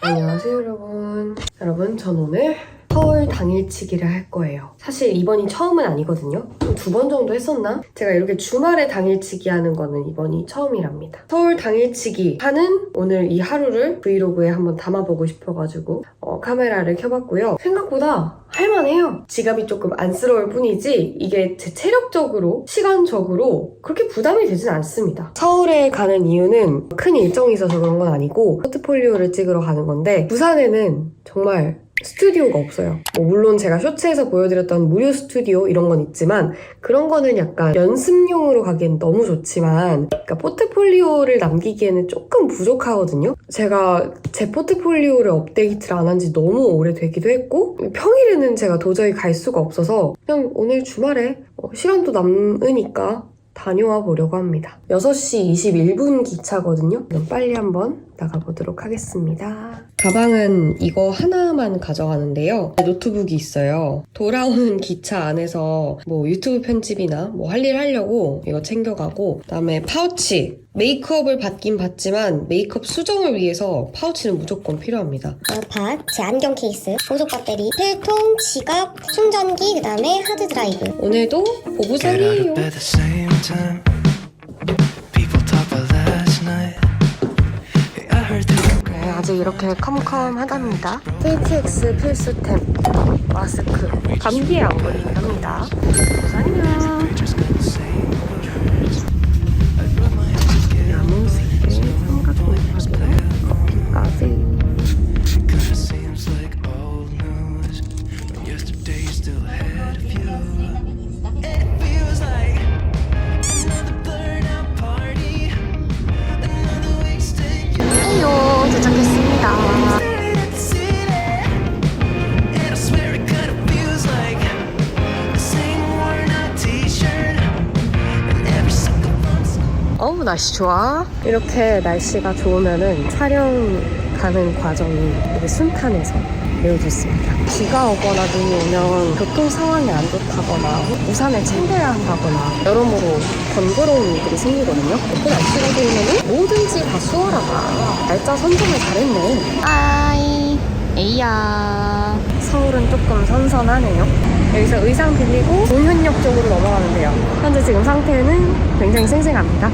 안녕하세요 여러분 전 오늘 서울 당일치기를 할 거예요. 사실 이번이 처음은 아니거든요. 2번 정도 했었나? 제가 이렇게 주말에 당일치기 하는 거는 이번이 처음이랍니다. 서울 당일치기 하는 오늘 이 하루를 브이로그에 한번 담아보고 싶어가지고 카메라를 켜봤고요. 생각보다 할만해요. 지갑이 조금 안쓰러울 뿐이지 이게 제 체력적으로, 시간적으로 그렇게 부담이 되진 않습니다. 서울에 가는 이유는 큰 일정이 있어서 그런 건 아니고 포트폴리오를 찍으러 가는 건데 부산에는 정말 스튜디오가 없어요. 물론 제가 쇼츠에서 보여드렸던 무료 스튜디오 이런 건 있지만 그런 거는 약간 연습용으로 가기엔 너무 좋지만 그러니까 포트폴리오를 남기기에는 조금 부족하거든요. 제가 제 포트폴리오를 업데이트를 안 한 지 너무 오래되기도 했고 평일에는 제가 도저히 갈 수가 없어서 그냥 오늘 주말에 시간도 남으니까 다녀와 보려고 합니다. 6시 21분 기차거든요. 그럼 빨리 한번 나가보도록 하겠습니다. 가방은 이거 하나만 가져가는데요. 노트북이 있어요. 돌아오는 기차 안에서 뭐 유튜브 편집이나 뭐 할 일 하려고 이거 챙겨가고 그다음에 파우치. 메이크업을 받긴 받지만 메이크업 수정을 위해서 파우치는 무조건 필요합니다. 팟, 제 안경 케이스, 보조 배터리, 필통, 지갑, 충전기, 그 다음에 하드드라이브. 오늘도 보부상이에요. 네, 아직 이렇게 컴컴하답니다. KTX 필수템 마스크. 감기에 안 걸리긴 합니다. 안녕. 야무색의 삼각김밥이랑 커피까지. 도착했습니다. 어우 날씨 좋아. 이렇게 날씨가 좋으면은 촬영 가는 과정이 되게 순탄해서 매우 좋습니다. 비가 오거나 눈이 오면 교통 상황이 안 좋다거나 우산을 챙겨야 한다거나 여러모로 번거로운 일들이 생기거든요. 그 날씨가 좋으면 뭐든지 다 수월하다. 날짜 선정을 잘했네. 아이 에이야. 서울은 조금 선선하네요. 여기서 의상 빌리고 논현역 쪽으로 넘어가는데요. 현재 지금 상태는 굉장히 쌩쌩합니다.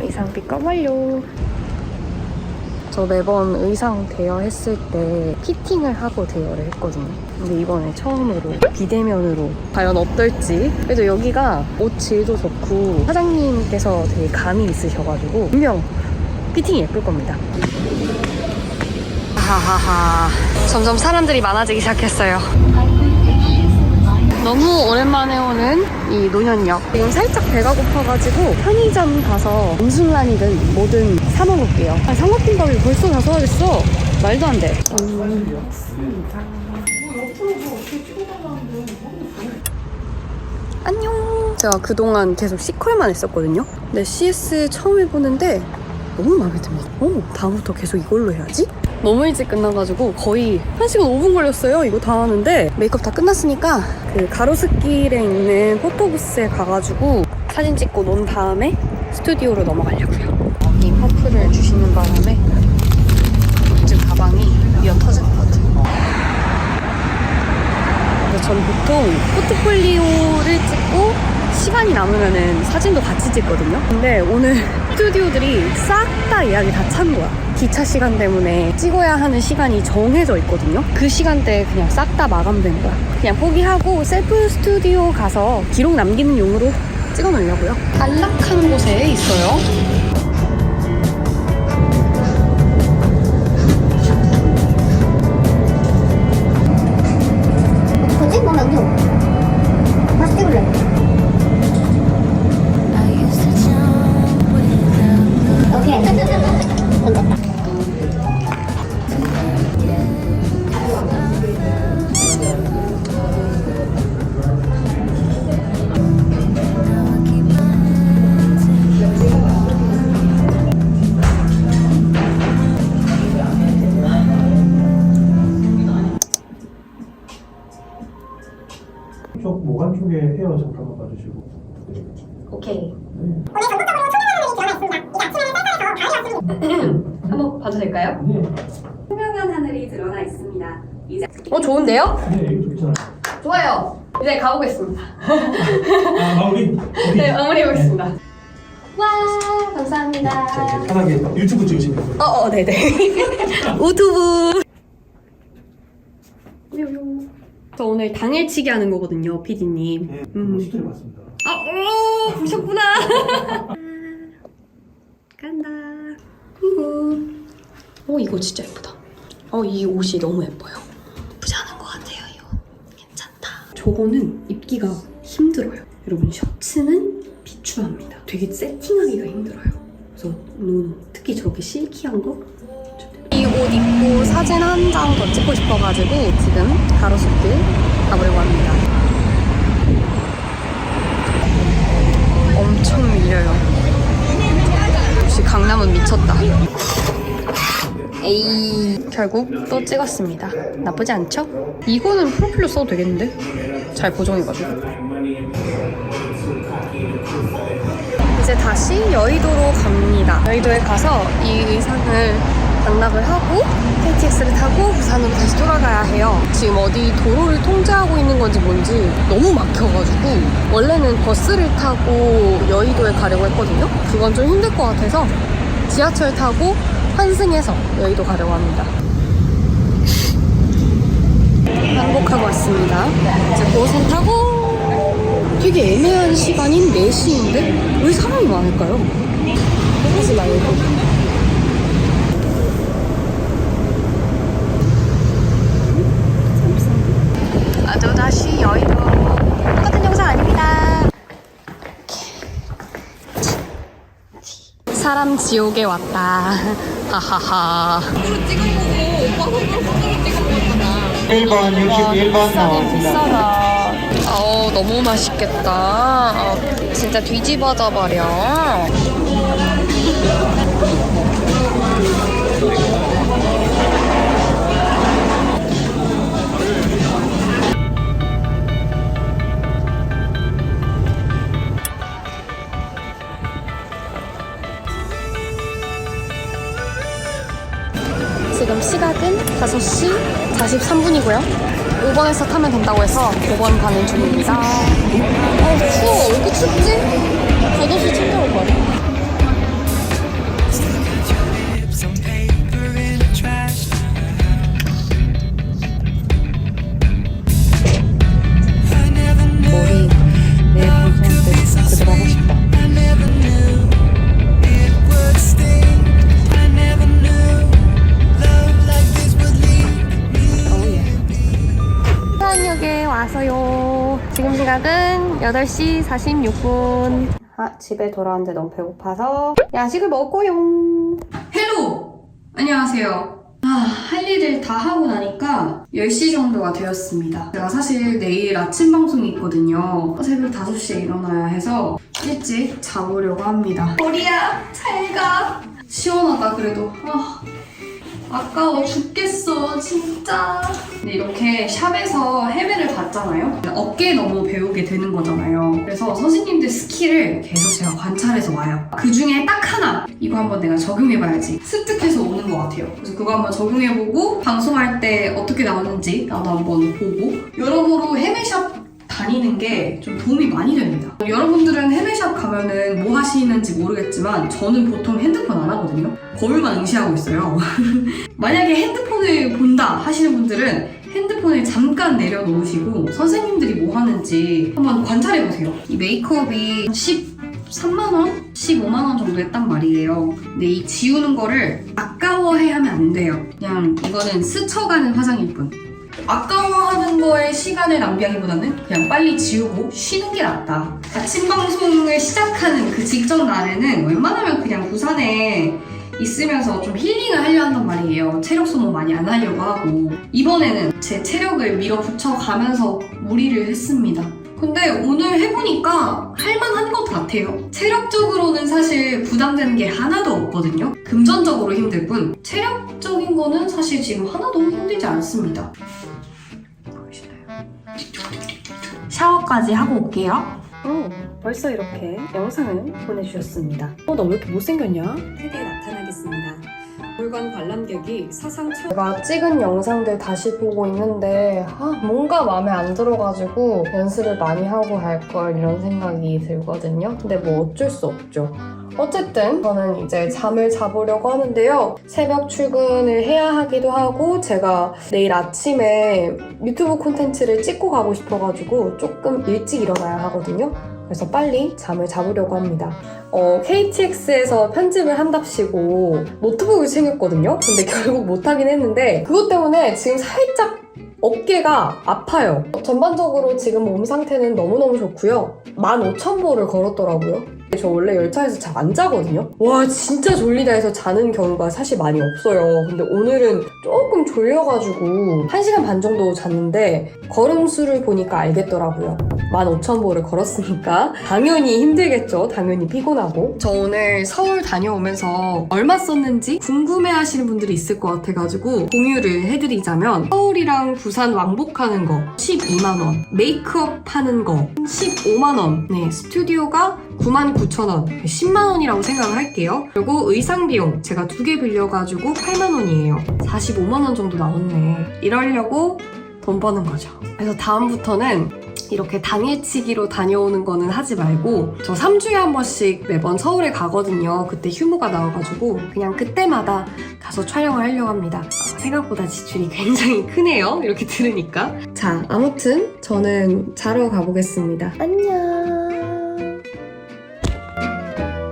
의상 픽업 완료. 저 매번 의상 대여했을 때 피팅을 하고 대여를 했거든요. 근데 이번에 처음으로 비대면으로 과연 어떨지. 그래도 여기가 옷 질도 좋고 사장님께서 되게 감이 있으셔가지고 분명 피팅이 예쁠 겁니다. 하하하. 점점 사람들이 많아지기 시작했어요. 너무 오랜만에 오는 이 논현역. 지금 살짝 배가 고파가지고 편의점 가서 음순란이든 뭐든 사 먹을게요. 아니, 삼각김밥이 벌써 다 소화됐어. 말도 안 돼. 안녕. 제가 그동안 계속 C컬만 했었거든요. 근데 CS 처음 해보는데 너무 마음에 듭니다. 다음부터 계속 이걸로 해야지. 너무 일찍 끝나가지고 거의 1시간 5분 걸렸어요. 이거 다 하는데 메이크업 다 끝났으니까 그 가로수길에 있는 포토부스에 가가지고 사진 찍고 논 다음에 스튜디오로 넘어가려고요. 이 퍼플을 주시는 바람에 지금 가방이 미어 터질 것 같아요. 전 보통 포트폴리오를 찍고 시간이 남으면은 사진도 같이 찍거든요. 근데 오늘 스튜디오들이 싹 다 예약이 다 찬 거야. 기차 시간 때문에 찍어야 하는 시간이 정해져 있거든요. 그 시간대에 그냥 싹 다 마감된 거야. 그냥 포기하고 셀프 스튜디오 가서 기록 남기는 용으로 찍어 놓으려고요. 안락한 곳에 있어요. 뭐지? 몸에 없어. 다시 찍을래. 오케이. 쪽 모관 쪽에 헤어 잠깐만 봐주시고. 네. 오케이. 네. 오늘 전국적으로 소개하는 일이 들어가 있습니다. 이게 아침에는 쌀쌀해서 가을이 왔습니다. 한번 봐도 될까요? 네. 투명한 푸른 하늘이 드러나 있습니다. 이제 좋은데요? 네, 이거 좋잖아요. 좋아요. 이제 가보겠습니다. 아, 마무리? 네, 마무리해보겠습니다. 와, 감사합니다. 자, 이제 편하게 유튜브 찍으시면 돼요. 네네. 우튜브. 저 오늘 당일치기 하는 거거든요, PD님. 네, 시도해 봤습니다. 오, 보셨구나. 간다. 이거 진짜 예쁘다. 이 옷이 너무 예뻐요. 나쁘지 않은 것 같아요, 이거. 괜찮다. 저거는 입기가 힘들어요. 여러분, 셔츠는 비추합니다. 되게 세팅하기가 힘들어요. 그래서 특히 저렇게 실키한 거. 이 옷 입고 사진 한 장 더 찍고 싶어가지고 지금 가로수길 가보려고 합니다. 엄청 밀려요. 역시 강남은 미쳤다. 에이, 결국 또 찍었습니다. 나쁘지 않죠? 이거는 프로필로 써도 되겠는데? 잘 고정해가지고. 이제 다시 여의도로 갑니다. 여의도에 가서 이 의상을 반납을 하고 KTX를 타고 부산으로 다시 돌아가야 해요. 지금 어디 도로를 통제하고 있는 건지 뭔지 너무 막혀가지고 원래는 버스를 타고 여의도에 가려고 했거든요. 그건 좀 힘들 것 같아서 지하철 타고 환승해서 여의도 가려고 합니다. 항복하고 왔습니다. 이제 고선 타고 되게 애매한 시간인 4시인데 왜 사람이 많을까요? 하지 말고. 또다시 여의도. 똑같은 영상 아닙니다. 사람 지옥에 왔다. 하하하. 1번 61번 나옵니다. 비싸다. 너무 맛있겠다. 진짜 뒤집어져 버려. 지금 시각은 5시 43분이고요. 5번에서 타면 된다고 해서 5번 가는 중입니다. 추워. 왜 이렇게 춥지? 겉옷을 챙겨올 거야. 머리 내 방송한테 그대로 하고 싶다. 부산역에 와서요. 지금 시각은 8시 46분. 집에 돌아왔는데 너무 배고파서 야식을 먹고요. 헬로! 안녕하세요. 할 일을 다 하고 나니까 10시 정도가 되었습니다. 제가 사실 내일 아침 방송이 있거든요. 새벽 5시에 일어나야 해서 일찍 자보려고 합니다. 머리야, 잘 가. 시원하다, 그래도. 아까워 죽겠어, 진짜. 근데 이렇게 샵에서 해외를 봤잖아요. 어깨에 너무 배우게 되는 거잖아요. 그래서 선생님들 스킬을 계속 제가 관찰해서 와요. 그 중에 딱 하나! 이거 한번 내가 적용해봐야지. 습득해서 오는 것 같아요. 그래서 그거 한번 적용해보고 방송할 때 어떻게 나오는지 나도 한번 보고 여러모로 해외샵 다니는 게 좀 도움이 많이 됩니다. 여러분들은 해외샵 가면은 뭐 하시는지 모르겠지만 저는 보통 핸드폰 안 하거든요. 거울만 응시하고 있어요. 만약에 핸드폰을 본다 하시는 분들은 핸드폰을 잠깐 내려놓으시고 선생님들이 뭐 하는지 한번 관찰해보세요. 이 메이크업이 13만원? 15만원 정도 했단 말이에요. 근데 이 지우는 거를 아까워해하면 안 돼요. 그냥 이거는 스쳐가는 화장일 뿐. 아까워하는 거에 시간을 낭비하기보다는 그냥 빨리 지우고 쉬는 게 낫다. 아침 방송을 시작하는 그 직전 날에는 웬만하면 그냥 부산에 있으면서 좀 힐링을 하려 한단 말이에요. 체력 소모 많이 안 하려고 하고. 이번에는 제 체력을 밀어붙여 가면서 무리를 했습니다. 근데 오늘 해보니까 할만한 것 같아요. 체력적으로는 사실 부담되는 게 하나도 없거든요. 금전적으로 힘들 뿐 체력적인 거는 사실 지금 하나도 힘들지 않습니다. 샤워까지 하고 올게요. 벌써 이렇게 영상을 보내주셨습니다. 너 왜 이렇게 못생겼냐? 크게 나타나겠습니다. 박물관 관람객이 사상 처음 제가 찍은 영상들 다시 보고 있는데 뭔가 마음에 안 들어가지고 연습을 많이 하고 갈 걸 이런 생각이 들거든요. 근데 뭐 어쩔 수 없죠. 어쨌든 저는 이제 잠을 자보려고 하는데요. 새벽 출근을 해야 하기도 하고 제가 내일 아침에 유튜브 콘텐츠를 찍고 가고 싶어가지고 조금 일찍 일어나야 하거든요. 그래서 빨리 잠을 자보려고 합니다. KTX에서 편집을 한답시고 노트북을 챙겼거든요. 근데 결국 못하긴 했는데 그것 때문에 지금 살짝 어깨가 아파요. 전반적으로 지금 몸 상태는 너무너무 좋고요. 15,000보를 걸었더라고요. 저 원래 열차에서 잘 안 자거든요. 와 진짜 졸리다 해서 자는 경우가 사실 많이 없어요. 근데 오늘은 조금 졸려가지고 1시간 반 정도 잤는데 걸음수를 보니까 알겠더라고요. 15,000보를 걸었으니까 당연히 힘들겠죠. 당연히 피곤하고. 저 오늘 서울 다녀오면서 얼마 썼는지 궁금해하시는 분들이 있을 것 같아가지고 공유를 해드리자면 서울이랑 부산 왕복하는 거 12만원, 메이크업 하는 거 15만원, 네, 스튜디오가 99,000원, 10만원이라고 생각을 할게요. 그리고 의상 비용 제가 2개 빌려가지고 8만원이에요. 45만원 정도 나왔네. 이러려고 돈 버는 거죠. 그래서 다음부터는 이렇게 당일치기로 다녀오는 거는 하지 말고 저 3주에 한 번씩 매번 서울에 가거든요. 그때 휴무가 나와가지고 그냥 그때마다 가서 촬영을 하려고 합니다. 생각보다 지출이 굉장히 크네요. 이렇게 들으니까. 자, 아무튼 저는 자러 가보겠습니다. 안녕.